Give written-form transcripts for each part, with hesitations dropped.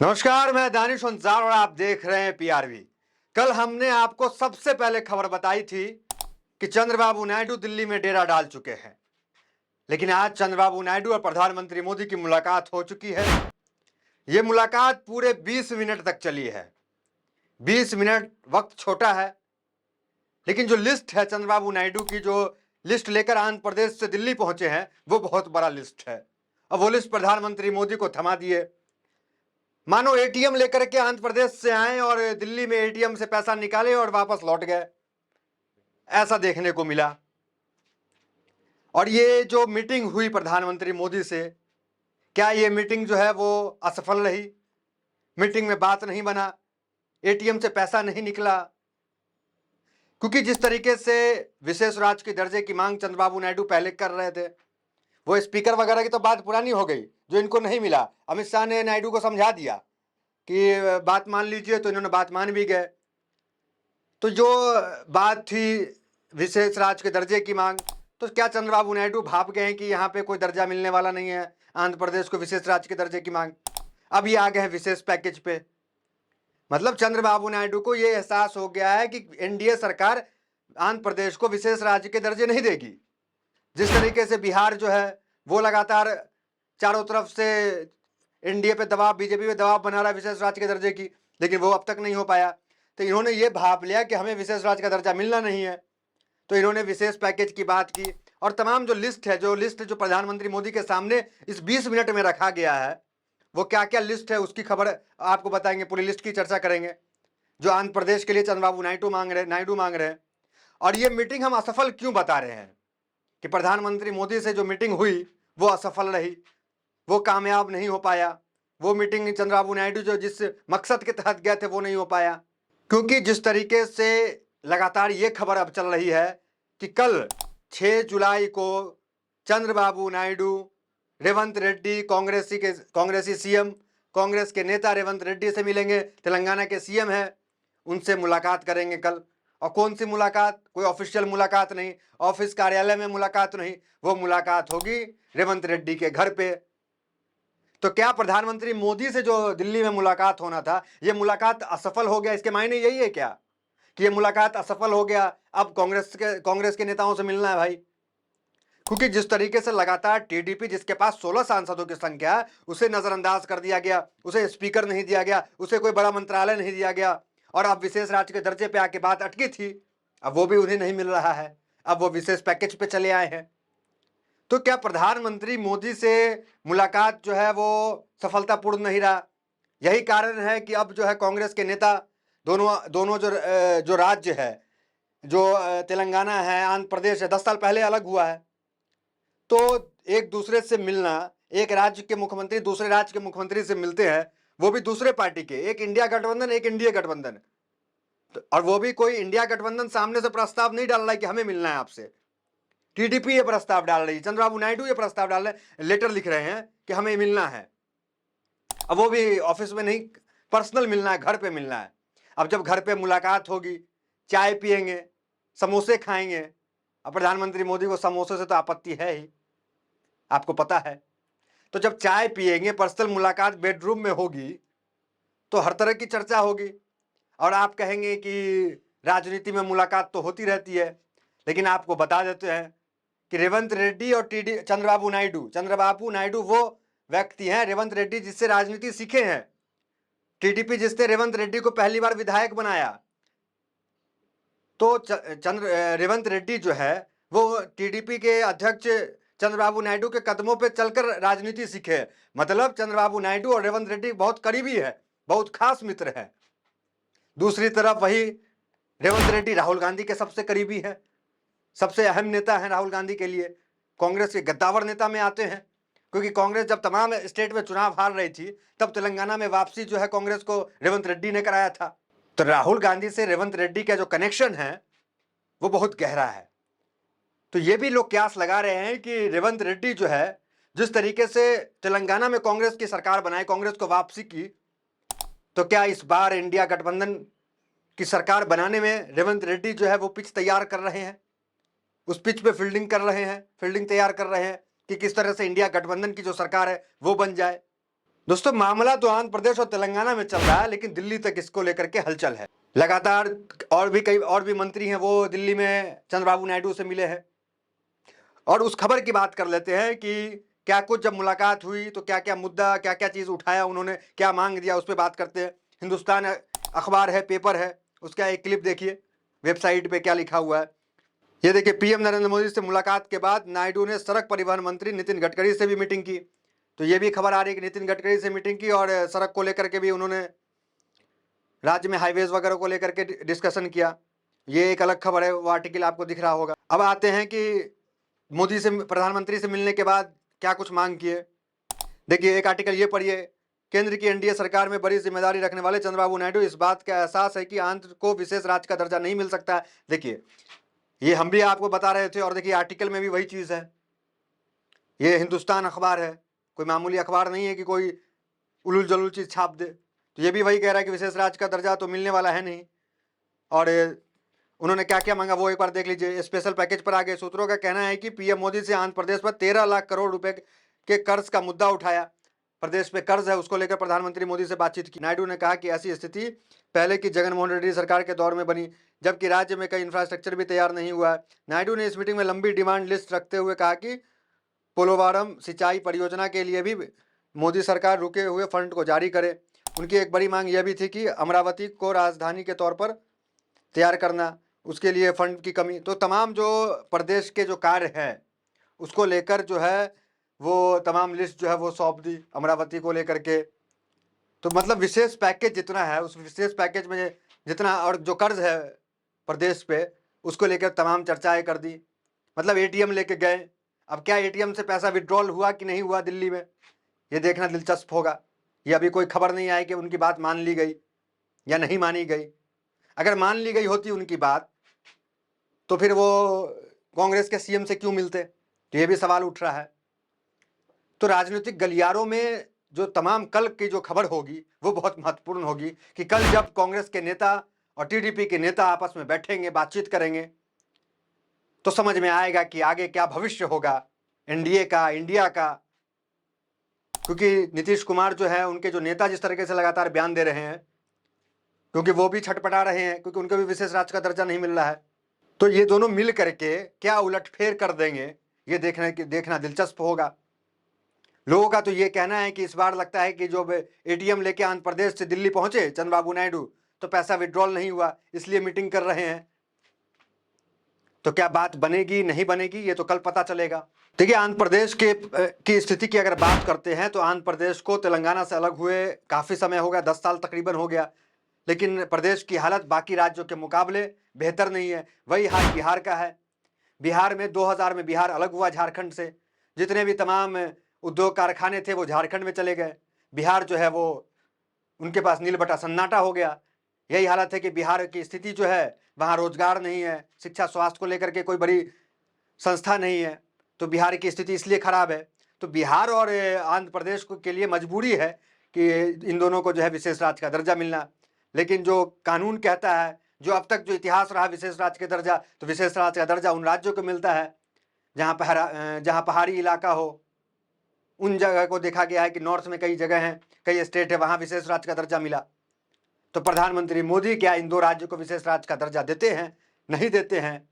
नमस्कार, मैं दानिश अंसार और आप देख रहे हैं पीआरवी। कल हमने आपको सबसे पहले खबर बताई थी कि चंद्रबाबू नायडू दिल्ली में डेरा डाल चुके हैं। लेकिन आज चंद्रबाबू नायडू और प्रधानमंत्री मोदी की मुलाकात हो चुकी है। यह मुलाकात पूरे 20 मिनट तक चली है। 20 मिनट वक्त छोटा है, लेकिन जो लिस्ट है चंद्रबाबू नायडू की, जो लिस्ट लेकर आंध्र प्रदेश से दिल्ली पहुंचे हैं, वो बहुत बड़ा लिस्ट है। अब वो लिस्ट प्रधानमंत्री मोदी को थमा दिए। मानो एटीएम लेकर के आंध्र प्रदेश से आए और दिल्ली में एटीएम से पैसा निकाले और वापस लौट गए, ऐसा देखने को मिला। और ये जो मीटिंग हुई प्रधानमंत्री मोदी से, क्या ये मीटिंग जो है वो असफल रही? मीटिंग में बात नहीं बना, एटीएम से पैसा नहीं निकला, क्योंकि जिस तरीके से विशेष राज्य के दर्जे की मांग चंद्रबाबू नायडू पहले कर रहे थे, वो स्पीकर वगैरह की तो बात पुरानी हो गई, जो इनको नहीं मिला। अमित शाह ने नायडू को समझा दिया कि बात मान लीजिए, तो इन्होंने बात मान भी गए। तो जो बात थी विशेष राज्य के दर्जे की मांग, तो क्या चंद्रबाबू नायडू भाप गए हैं कि यहाँ पे कोई दर्जा मिलने वाला नहीं है आंध्र प्रदेश को विशेष राज्य के दर्जे की मांग? अब ये आ गए हैं विशेष पैकेज पे। मतलब चंद्रबाबू नायडू को ये एहसास हो गया है कि एनडीए सरकार आंध्र प्रदेश को विशेष राज्य के दर्जे नहीं देगी। जिस तरीके से बिहार जो है वो लगातार चारों तरफ से एनडीए पे दबाव, बीजेपी पे दबाव बना रहा है विशेष राज्य के दर्जे की, लेकिन वो अब तक नहीं हो पाया। तो इन्होंने ये भाप लिया कि हमें विशेष राज्य का दर्जा मिलना नहीं है, तो इन्होंने विशेष पैकेज की बात की। और तमाम जो लिस्ट जो प्रधानमंत्री मोदी के सामने इस 20 मिनट में रखा गया है, वो क्या क्या लिस्ट है उसकी खबर आपको बताएंगे, पूरी लिस्ट की चर्चा करेंगे जो आंध्र प्रदेश के लिए चंद्रबाबू नायडू मांग रहे हैं। और ये मीटिंग हम असफल क्यों बता रहे हैं कि प्रधानमंत्री मोदी से जो मीटिंग हुई वो असफल रही, वो कामयाब नहीं हो पाया। वो मीटिंग चंद्रबाबू नायडू जो जिस मकसद के तहत गए थे वो नहीं हो पाया, क्योंकि जिस तरीके से लगातार ये खबर अब चल रही है कि कल 6 जुलाई को चंद्रबाबू नायडू रेवंत रेड्डी, कांग्रेसी सीएम, कांग्रेस के नेता रेवंत रेड्डी से मिलेंगे। तेलंगाना के सीएम है, उनसे मुलाकात करेंगे कल। और कौन सी मुलाकात? कोई ऑफिशियल मुलाकात नहीं, ऑफिस कार्यालय में मुलाकात नहीं, वो मुलाकात होगी रेवंत रेड्डी के घर पे। तो क्या प्रधानमंत्री मोदी से जो दिल्ली में मुलाकात होना था, ये मुलाकात असफल हो गया? इसके मायने यही है क्या कि ये मुलाकात असफल हो गया, अब कांग्रेस के नेताओं से मिलना है भाई? क्योंकि जिस तरीके से लगातार टीडीपी, जिसके पास 16 सांसदों की संख्या है, उसे नजरअंदाज कर दिया गया, उसे स्पीकर नहीं दिया गया, उसे कोई बड़ा मंत्रालय नहीं दिया गया, और अब विशेष राज्य के दर्जे पे आके बात अटकी थी, अब वो भी उन्हें नहीं मिल रहा है, अब वो विशेष पैकेज पे चले आए हैं। तो क्या प्रधानमंत्री मोदी से मुलाकात जो है वो सफलतापूर्ण नहीं रहा? यही कारण है कि अब जो है कांग्रेस के नेता दोनों दोनों जो राज्य है, जो तेलंगाना है, आंध्र प्रदेश है, 10 साल पहले अलग हुआ है, तो एक दूसरे से मिलना, एक राज्य के मुख्यमंत्री दूसरे राज्य के मुख्यमंत्री से मिलते हैं, वो भी दूसरे पार्टी के, एक इंडिया गठबंधन एक एनडीए गठबंधन, तो और वो भी कोई इंडिया गठबंधन सामने से प्रस्ताव नहीं डाल रहा है कि हमें मिलना है आपसे। टीडीपी ये प्रस्ताव डाल रही है, चंद्रबाबू नायडू ये प्रस्ताव डाल रहे हैं, लेटर लिख रहे हैं कि हमें मिलना है। अब वो भी ऑफिस में नहीं, पर्सनल मिलना है, घर पे मिलना है। अब जब घर पे मुलाकात होगी, चाय पिएंगे, समोसे खाएंगे। अब प्रधानमंत्री मोदी को समोसे से तो आपत्ति है ही, आपको पता है। तो जब चाय पिएंगे, पर्सनल मुलाकात बेडरूम में होगी, तो हर तरह की चर्चा होगी। और आप कहेंगे कि राजनीति में मुलाकात तो होती रहती है, लेकिन आपको बता देते हैं कि रेवंत रेड्डी और चंद्रबाबू नायडू वो व्यक्ति हैं, रेवंत रेड्डी जिससे राजनीति सीखे हैं, टीडीपी जिसने रेवंत रेड्डी को पहली बार विधायक बनाया, तो रेवंत रेड्डी जो है वो टीडीपी के अध्यक्ष चंद्रबाबू नायडू के कदमों पे चलकर राजनीति सीखे। मतलब चंद्रबाबू नायडू और रेवंत रेड्डी बहुत करीबी है, बहुत खास मित्र है। दूसरी तरफ वही रेवंत रेड्डी राहुल गांधी के सबसे करीबी है, सबसे अहम नेता है राहुल गांधी के लिए, कांग्रेस के गद्दावर नेता में आते हैं। क्योंकि कांग्रेस जब तमाम स्टेट में चुनाव हार रही थी, तब तेलंगाना में वापसी जो है कांग्रेस को रेवंत रेड्डी ने कराया था। तो राहुल गांधी से रेवंत रेड्डी का जो कनेक्शन है वो बहुत गहरा है। तो ये भी लोग क्यास लगा रहे हैं कि रेवंत रेड्डी जो है, जिस तरीके से तेलंगाना में कांग्रेस की सरकार बनाई, कांग्रेस को वापसी की, तो क्या इस बार इंडिया गठबंधन की सरकार बनाने में रेवंत रेड्डी जो है वो पिच तैयार कर रहे हैं, उस पिच पे फील्डिंग तैयार कर रहे हैं कि किस तरह से इंडिया गठबंधन की जो सरकार है वो बन जाए। दोस्तों, मामला तो आंध्र प्रदेश और तेलंगाना में चल रहा है, लेकिन दिल्ली तक इसको लेकर के हलचल है। लगातार और भी मंत्री हैं, वो दिल्ली में चंद्रबाबू नायडू से मिले हैं। और उस खबर की बात कर लेते हैं कि क्या कुछ जब मुलाकात हुई तो क्या क्या मुद्दा, क्या क्या चीज उठाया उन्होंने, क्या मांग दिया, उस पर बात करते हैं। हिंदुस्तान अखबार है, पेपर है, उसका एक क्लिप देखिए, वेबसाइट पे क्या लिखा हुआ है। ये देखिए, पीएम नरेंद्र मोदी से मुलाकात के बाद नायडू ने सड़क परिवहन मंत्री नितिन गडकरी से भी मीटिंग की। तो ये भी खबर आ रही है कि नितिन गडकरी से मीटिंग की और सड़क को लेकर के भी उन्होंने, राज्य में हाईवेज वगैरह को लेकर के डिस्कशन किया। ये एक अलग खबर है, वो आर्टिकल आपको दिख रहा होगा। अब आते हैं कि मोदी से, प्रधानमंत्री से मिलने के बाद क्या कुछ मांग किए। देखिए, एक आर्टिकल ये पढ़िए, केंद्र की एनडीए सरकार में बड़ी जिम्मेदारी रखने वाले चंद्रबाबू नायडू इस बात का एहसास है कि आंध्र को विशेष राज्य का दर्जा नहीं मिल सकता है। देखिए, ये हम भी आपको बता रहे थे, और देखिए आर्टिकल में भी वही चीज है। ये हिंदुस्तान अखबार है, कोई मामूली अखबार नहीं है कि कोई उलूल जलूल चीज छाप दे। तो ये भी वही कह रहा है कि विशेष राज्य का दर्जा तो मिलने वाला है नहीं। और उन्होंने क्या क्या मांगा वो एक बार देख लीजिए। स्पेशल पैकेज पर आगे सूत्रों का कहना है कि पीएम मोदी से आंध्र प्रदेश पर 13 लाख करोड़ रुपए के कर्ज का मुद्दा उठाया। प्रदेश पे कर्ज है, उसको लेकर प्रधानमंत्री मोदी से बातचीत की। नायडू ने कहा कि ऐसी स्थिति पहले की जगनमोहन रेड्डी सरकार के दौर में बनी, जबकि राज्य में कई इंफ्रास्ट्रक्चर भी तैयार नहीं हुआ है। नायडू ने इस मीटिंग में लंबी डिमांड लिस्ट रखते हुए कहा कि पोलोवारम सिंचाई परियोजना के लिए भी मोदी सरकार रुके हुए फंड को जारी करे। उनकी एक बड़ी मांग यह भी थी कि अमरावती को राजधानी के तौर पर तैयार करना, उसके लिए फंड की कमी। तो तमाम जो प्रदेश के जो कार्य है उसको लेकर जो है वो तमाम लिस्ट जो है वो सौंप दी अमरावती को लेकर के। तो मतलब विशेष पैकेज जितना है, उस विशेष पैकेज में जितना, और जो कर्ज है प्रदेश पे, उसको लेकर तमाम चर्चाएं कर दी। मतलब एटीएम लेके गए, अब क्या एटीएम से पैसा विड्रॉल हुआ कि नहीं हुआ दिल्ली में, ये देखना दिलचस्प होगा। ये अभी कोई खबर नहीं आई कि उनकी बात मान ली गई या नहीं मानी गई। अगर मान ली गई होती उनकी बात, तो फिर वो कांग्रेस के सीएम से क्यों मिलते, तो ये भी सवाल उठ रहा है। तो राजनीतिक गलियारों में जो तमाम कल की जो खबर होगी वो बहुत महत्वपूर्ण होगी कि कल जब कांग्रेस के नेता और टीडीपी के नेता आपस में बैठेंगे, बातचीत करेंगे, तो समझ में आएगा कि आगे क्या भविष्य होगा एनडीए का, इंडिया का। क्योंकि नीतीश कुमार जो है, उनके जो नेता जिस तरीके से लगातार बयान दे रहे हैं, क्योंकि वो भी छटपटा रहे हैं, क्योंकि उनको भी विशेष राज्य का दर्जा नहीं मिल रहा है। तो ये दोनों मिल करके क्या उलटफेर कर देंगे, ये देखना दिलचस्प होगा। लोगों का तो ये कहना है कि इस बार लगता है कि जो एटीएम लेके आंध्र प्रदेश से दिल्ली पहुंचे चंद्रबाबू नायडू, तो पैसा विड्रॉल नहीं हुआ, इसलिए मीटिंग कर रहे हैं। तो क्या बात बनेगी नहीं बनेगी, ये तो कल पता चलेगा। देखिए, आंध्र प्रदेश की स्थिति की अगर बात करते हैं तो आंध्र प्रदेश को तेलंगाना से अलग हुए काफी समय हो गया, 10 साल तकरीबन हो गया, लेकिन प्रदेश की हालत बाकी राज्यों के मुकाबले बेहतर नहीं है। वही हाल बिहार का है। बिहार में 2000 में बिहार अलग हुआ झारखंड से, जितने भी तमाम उद्योग कारखाने थे वो झारखंड में चले गए। बिहार जो है वो, उनके पास नील बटा सन्नाटा हो गया। यही हालत है कि बिहार की स्थिति जो है, वहाँ रोजगार नहीं है, शिक्षा स्वास्थ्य को लेकर के कोई बड़ी संस्था नहीं है। तो बिहार की स्थिति इसलिए खराब है। तो बिहार और आंध्र प्रदेश के लिए मजबूरी है कि इन दोनों को जो है विशेष राज्य का दर्जा मिलना। लेकिन जो कानून कहता है, जो अब तक जो इतिहास रहा विशेष राज्य के दर्जा, तो विशेष राज्य का दर्जा उन राज्यों को मिलता है जहाँ पहाड़ी इलाका हो। उन जगह को देखा गया है कि नॉर्थ में कई जगह हैं, कई स्टेट है, वहाँ विशेष राज्य का दर्जा मिला। तो प्रधानमंत्री मोदी क्या इन दो राज्यों को विशेष राज्य का दर्जा देते हैं, नहीं देते हैं,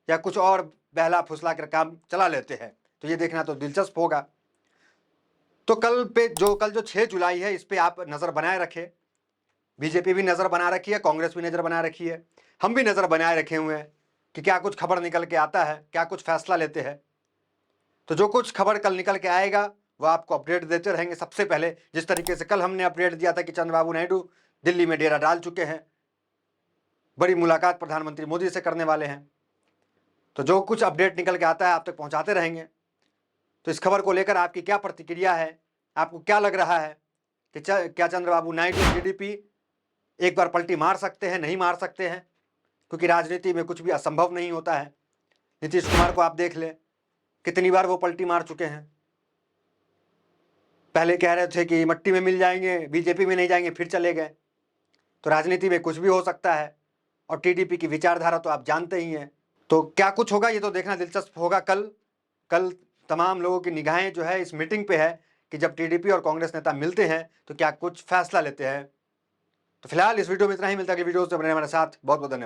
या कुछ और बहला फुसला कर काम चला लेते हैं, तो ये देखना तो दिलचस्प होगा। तो कल जो 6 जुलाई है, इस पे आप नजर बनाए रखें। बीजेपी भी नजर बना रखी है, कांग्रेस भी नजर बना रखी है, हम भी नजर बनाए रखे हुए हैं कि क्या कुछ खबर निकल के आता है, क्या कुछ फैसला लेते हैं। तो जो कुछ खबर कल निकल के आएगा वो आपको अपडेट देते रहेंगे। सबसे पहले जिस तरीके से कल हमने अपडेट दिया था कि चंद्रबाबू नायडू दिल्ली में डेरा डाल चुके हैं, बड़ी मुलाकात प्रधानमंत्री मोदी से करने वाले हैं, तो जो कुछ अपडेट निकल के आता है आप तक पहुंचाते रहेंगे। तो इस खबर को लेकर आपकी क्या प्रतिक्रिया है, आपको क्या लग रहा है कि क्या चंद्रबाबू नायडू टीडीपी एक बार पलटी मार सकते हैं, नहीं मार सकते हैं? क्योंकि राजनीति में कुछ भी असंभव नहीं होता है। नीतीश कुमार को आप देख लें, कितनी बार वो पलटी मार चुके हैं। पहले कह रहे थे कि मट्टी में मिल जाएंगे, बीजेपी में नहीं जाएंगे, फिर चले गए। तो राजनीति में कुछ भी हो सकता है, और टीडीपी की विचारधारा तो आप जानते ही हैं। तो क्या कुछ होगा ये तो देखना दिलचस्प होगा। कल तमाम लोगों की निगाहें जो है इस मीटिंग पे है कि जब टीडीपी और कांग्रेस नेता मिलते हैं तो क्या कुछ फैसला लेते हैं। तो फिलहाल इस वीडियो में इतना ही, मिलता है अगली वीडियो से। बने हमारे साथ। बहुत बहुत धन्यवाद।